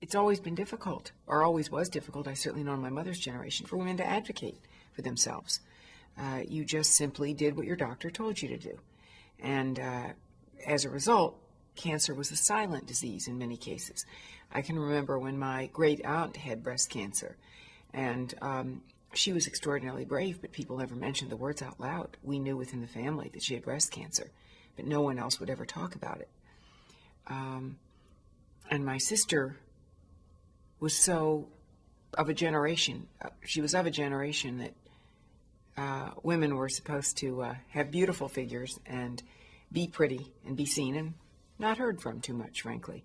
it's always been difficult, or always was difficult, I certainly know in my mother's generation, for women to advocate for themselves. You just simply did what your doctor told you to do. And as a result, cancer was a silent disease in many cases. I can remember when my great aunt had breast cancer, and she was extraordinarily brave, but people never mentioned the words out loud. We knew within the family that she had breast cancer, but no one else would ever talk about it. And my sister was so of a generation, she was of a generation that women were supposed to have beautiful figures and be pretty and be seen and not heard from too much, frankly.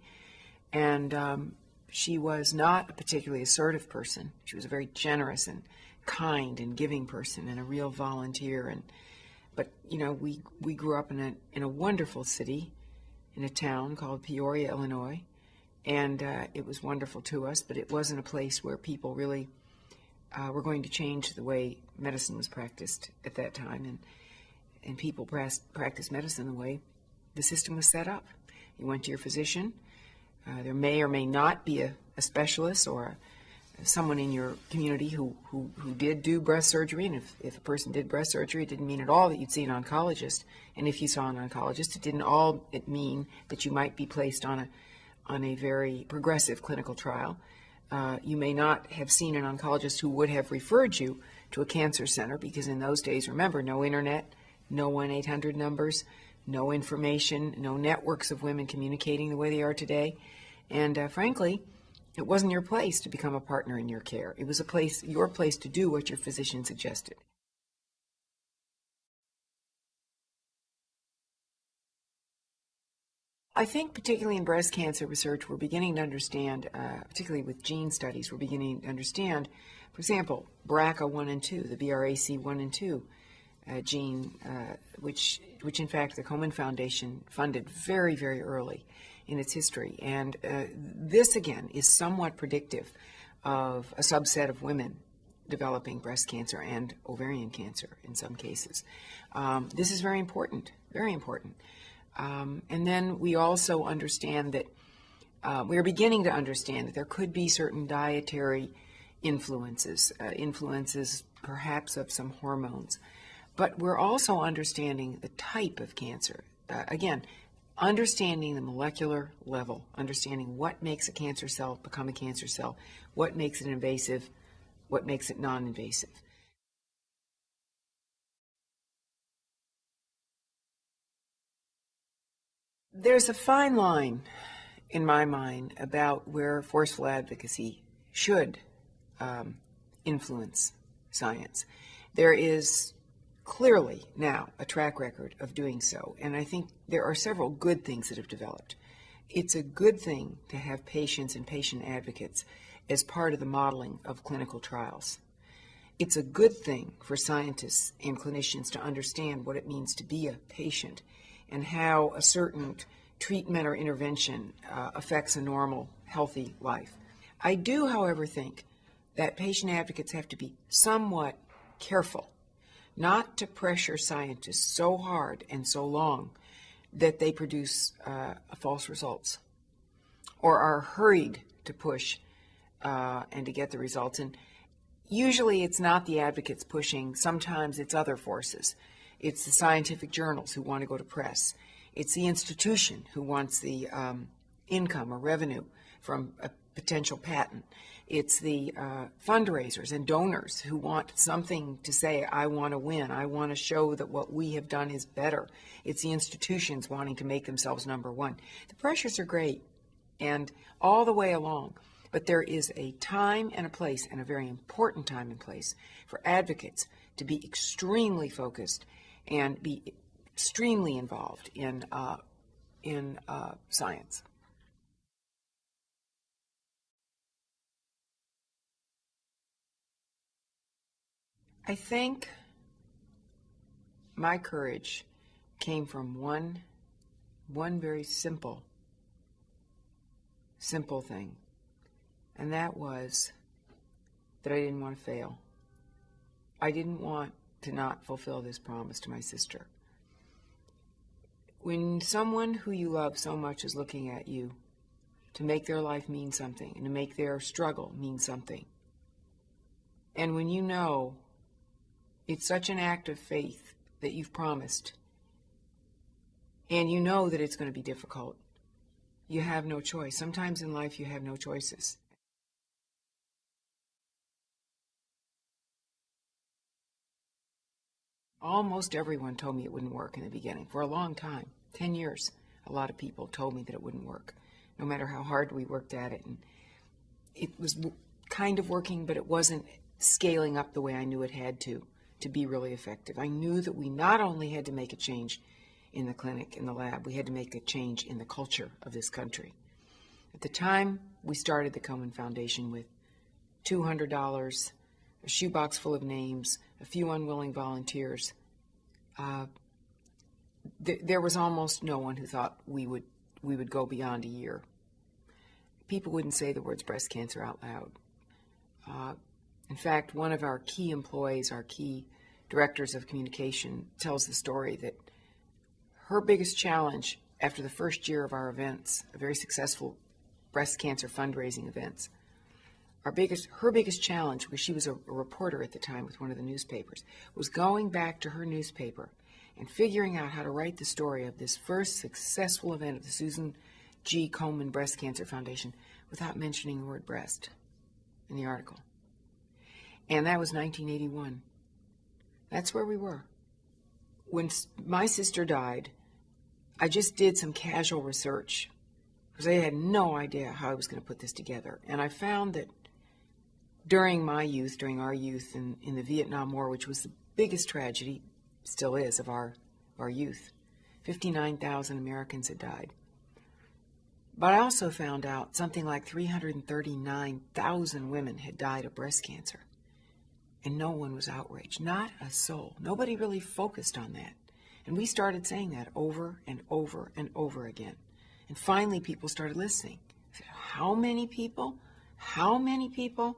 And she was not a particularly assertive person. She was a very generous and kind and giving person and a real volunteer. But you know, we grew up in a wonderful city, in a town called Peoria, Illinois, and it was wonderful to us. But it wasn't a place where people really were going to change the way medicine was practiced at that time, and people practiced medicine the way the system was set up. You went to your physician. There may or may not be a specialist or someone in your community who did do breast surgery, and if a person did breast surgery, it didn't mean at all that you'd see an oncologist. And if you saw an oncologist, it didn't all mean that you might be placed on a very progressive clinical trial. You may not have seen an oncologist who would have referred you to a cancer center, because in those days, remember, no internet, no 1-800 numbers, no information, no networks of women communicating the way they are today. And frankly, it wasn't your place to become a partner in your care. It was your place to do what your physician suggested. I think particularly in breast cancer research, we're beginning to understand, particularly with gene studies, we're beginning to understand, for example, BRCA1 and 2, the BRCA1 and 2 gene, which in fact the Komen Foundation funded very, very early in its history. And this, again, is somewhat predictive of a subset of women developing breast cancer and ovarian cancer in some cases. This is very important, very important. And then we also understand that we are beginning to understand that there could be certain dietary influences perhaps of some hormones. But we're also understanding the type of cancer. Again, understanding the molecular level, understanding what makes a cancer cell become a cancer cell, what makes it invasive, what makes it non-invasive. There's a fine line, in my mind, about where forceful advocacy should influence science. There is clearly now a track record of doing so, and I think there are several good things that have developed. It's a good thing to have patients and patient advocates as part of the modeling of clinical trials. It's a good thing for scientists and clinicians to understand what it means to be a patient and how a certain treatment or intervention affects a normal, healthy life. I do, however, think that patient advocates have to be somewhat careful not to pressure scientists so hard and so long that they produce false results or are hurried to push and to get the results. And usually it's not the advocates pushing. Sometimes it's other forces. It's the scientific journals who want to go to press. It's the institution who wants the income or revenue from a potential patent. It's the fundraisers and donors who want something to say, I want to win. I want to show that what we have done is better. It's the institutions wanting to make themselves number one. The pressures are great and all the way along. But there is a time and a place, and a very important time and place, for advocates to be extremely focused and be extremely involved in science. I think my courage came from one very simple thing, and that was that I didn't want to fail. I didn't want to not fulfill this promise to my sister. When someone who you love so much is looking at you, to make their life mean something and to make their struggle mean something. And when you know it's such an act of faith that you've promised, and you know that it's going to be difficult, you have no choice. Sometimes in life you have no choices. Almost everyone told me it wouldn't work in the beginning. For a long time, 10 years, a lot of people told me that it wouldn't work, no matter how hard we worked at it. And it was kind of working, but it wasn't scaling up the way I knew it had to be really effective. I knew that we not only had to make a change in the clinic, in the lab, we had to make a change in the culture of this country. At the time, we started the Komen Foundation with $200, a shoebox full of names, a few unwilling volunteers. There was almost no one who thought we would go beyond a year. People wouldn't say the words breast cancer out loud. In fact, one of our key employees, our key directors of communication, tells the story that her biggest challenge after the first year of our events, a very successful breast cancer fundraising events, her biggest challenge, because she was a reporter at the time with one of the newspapers, was going back to her newspaper and figuring out how to write the story of this first successful event of the Susan G. Komen Breast Cancer Foundation without mentioning the word breast in the article. And that was 1981. That's where we were. When my sister died, I just did some casual research because I had no idea how I was going to put this together. And I found that during our youth in the Vietnam War, which was the biggest tragedy, still is, of our youth, 59,000 Americans had died. But I also found out something like 339,000 women had died of breast cancer. And no one was outraged, not a soul. Nobody really focused on that. And we started saying that over and over and over again. And finally people started listening. I said, how many people? How many people?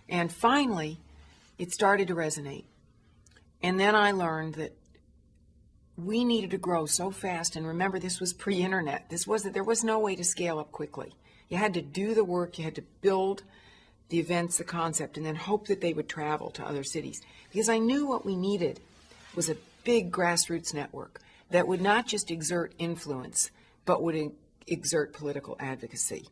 And finally, it started to resonate. And then I learned that we needed to grow so fast. And remember, this was pre-internet. There was no way to scale up quickly. You had to do the work. You had to build the events, the concept, and then hope that they would travel to other cities. Because I knew what we needed was a big grassroots network that would not just exert influence, but would exert political advocacy.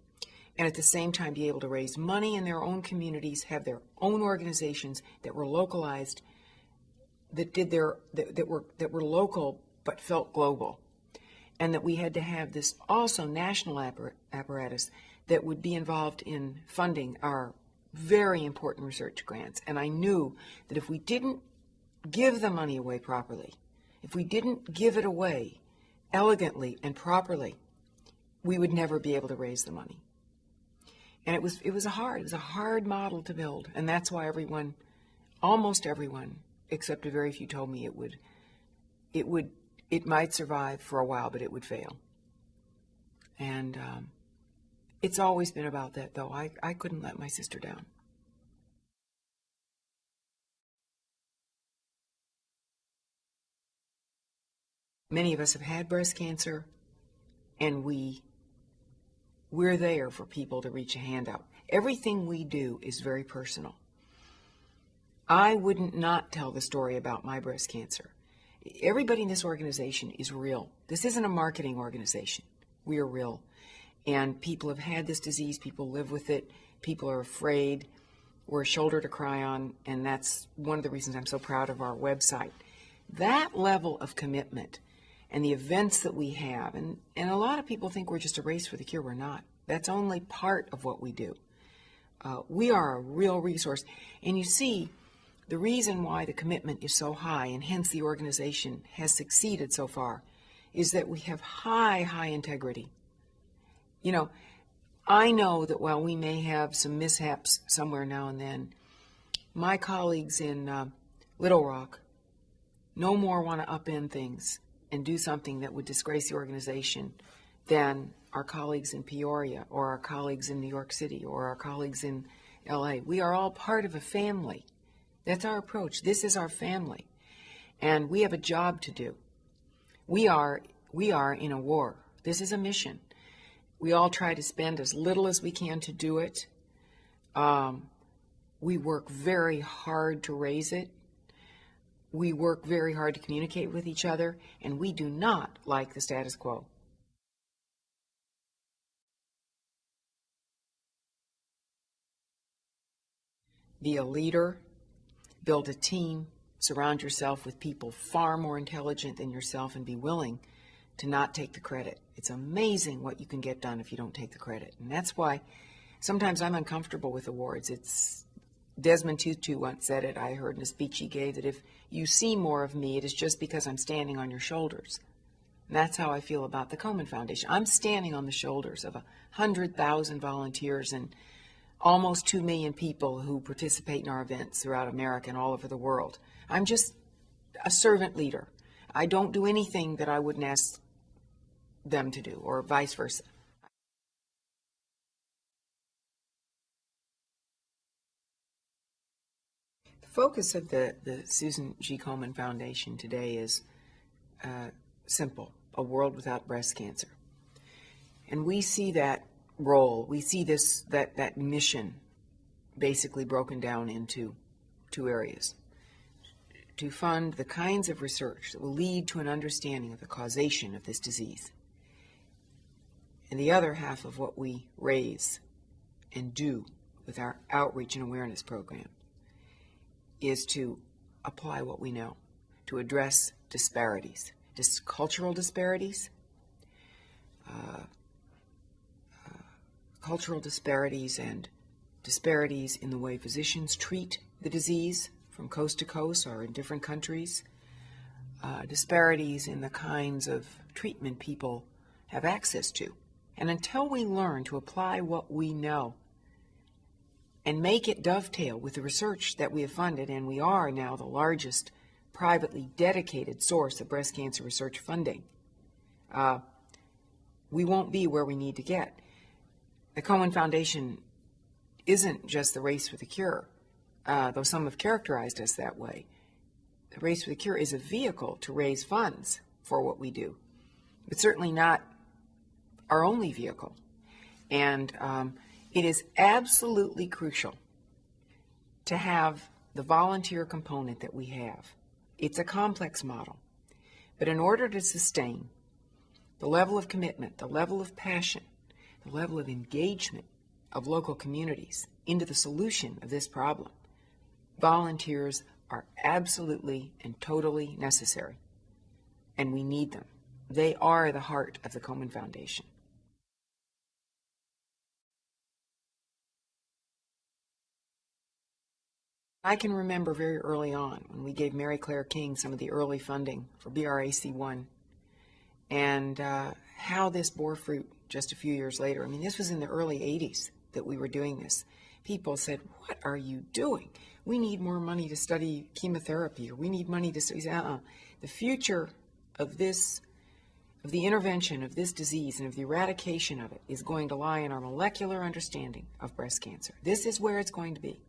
And at the same time be able to raise money in their own communities, have their own organizations that were localized, that were local but felt global. And that we had to have this also national apparatus that would be involved in funding our very important research grants. And I knew that if we didn't give the money away properly, if we didn't give it away elegantly and properly, we would never be able to raise the money. And it was a hard model to build. And that's why almost everyone, except a very few, told me it might survive for a while, but it would fail. And it's always been about that, though. I couldn't let my sister down. Many of us have had breast cancer, and we're there for people to reach a hand out. Everything we do is very personal. I wouldn't not tell the story about my breast cancer. Everybody in this organization is real. This isn't a marketing organization. We are real. And people have had this disease. People live with it. People are afraid. We're a shoulder to cry on. And that's one of the reasons I'm so proud of our website. That level of commitment and the events that we have, and a lot of people think we're just a race for the cure. We're not. That's only part of what we do. We are a real resource. And you see, the reason why the commitment is so high, and hence the organization has succeeded so far, is that we have high integrity. You know, I know that while we may have some mishaps somewhere now and then, my colleagues in Little Rock no more want to upend things and do something that would disgrace the organization than our colleagues in Peoria or our colleagues in New York City or our colleagues in LA. We are all part of a family. That's our approach. This is our family. And we have a job to do. We are in a war. This is a mission. We all try to spend as little as we can to do it. We work very hard to raise it. We work very hard to communicate with each other, and we do not like the status quo. Be a leader, build a team, surround yourself with people far more intelligent than yourself, and be willing to not take the credit. It's amazing what you can get done if you don't take the credit. And that's why sometimes I'm uncomfortable with awards. Desmond Tutu once said it, I heard in a speech he gave, that if you see more of me, it is just because I'm standing on your shoulders. And that's how I feel about the Komen Foundation. I'm standing on the shoulders of 100,000 volunteers and almost 2 million people who participate in our events throughout America and all over the world. I'm just a servant leader. I don't do anything that I wouldn't ask them to do, or vice versa. The focus of the Susan G. Komen Foundation today is simple: a world without breast cancer. And we see that role, we see that mission basically broken down into 2 areas: to fund the kinds of research that will lead to an understanding of the causation of this disease. And the other half of what we raise and do with our outreach and awareness program is to apply what we know, to address disparities, cultural disparities, and disparities in the way physicians treat the disease from coast to coast or in different countries, disparities in the kinds of treatment people have access to. And until we learn to apply what we know and make it dovetail with the research that we have funded, and we are now the largest privately dedicated source of breast cancer research funding, we won't be where we need to get. The Komen Foundation isn't just the race for the cure, though some have characterized us that way. The race for the cure is a vehicle to raise funds for what we do, but certainly not our only vehicle. And it is absolutely crucial to have the volunteer component that we have. It's a complex model, but in order to sustain the level of commitment, the level of passion, the level of engagement of local communities into the solution of this problem, volunteers are absolutely and totally necessary, and we need them. They are the heart of the Komen Foundation. I can remember very early on when we gave Mary Claire King some of the early funding for BRAC1, and how this bore fruit just a few years later. I mean, this was in the early 80s that we were doing this. People said, "What are you doing? We need more money to study chemotherapy, or we need money to study." The future of this, of the intervention of this disease and of the eradication of it, is going to lie in our molecular understanding of breast cancer. This is where it's going to be.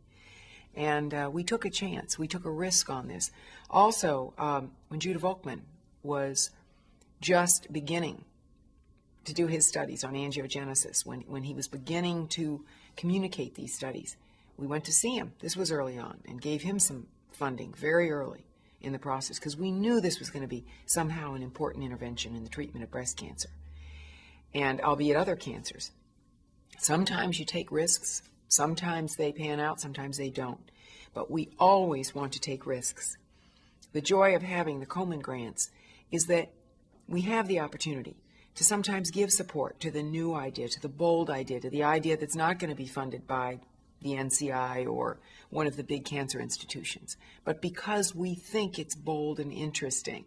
And we took a chance. We took a risk on this. Also, when Judah Volkman was just beginning to do his studies on angiogenesis, when he was beginning to communicate these studies, we went to see him. This was early on, and gave him some funding very early in the process, because we knew this was going to be somehow an important intervention in the treatment of breast cancer, and albeit other cancers. Sometimes you take risks. Sometimes they pan out, sometimes they don't. But we always want to take risks. The joy of having the Komen grants is that we have the opportunity to sometimes give support to the new idea, to the bold idea, to the idea that's not going to be funded by the NCI or one of the big cancer institutions, but because we think it's bold and interesting.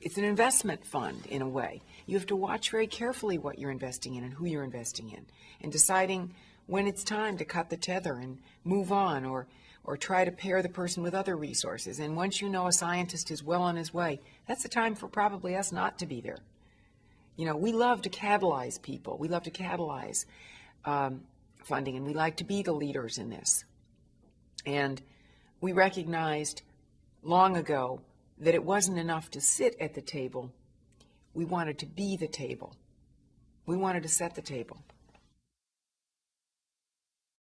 It's an investment fund in a way. You have to watch very carefully what you're investing in and who you're investing in, and deciding when it's time to cut the tether and move on, or try to pair the person with other resources. And once you know a scientist is well on his way, that's the time for probably us not to be there. You know, we love to catalyze people. We love to catalyze funding, and we like to be the leaders in this. And we recognized long ago that it wasn't enough to sit at the table. We wanted to be the table. We wanted to set the table.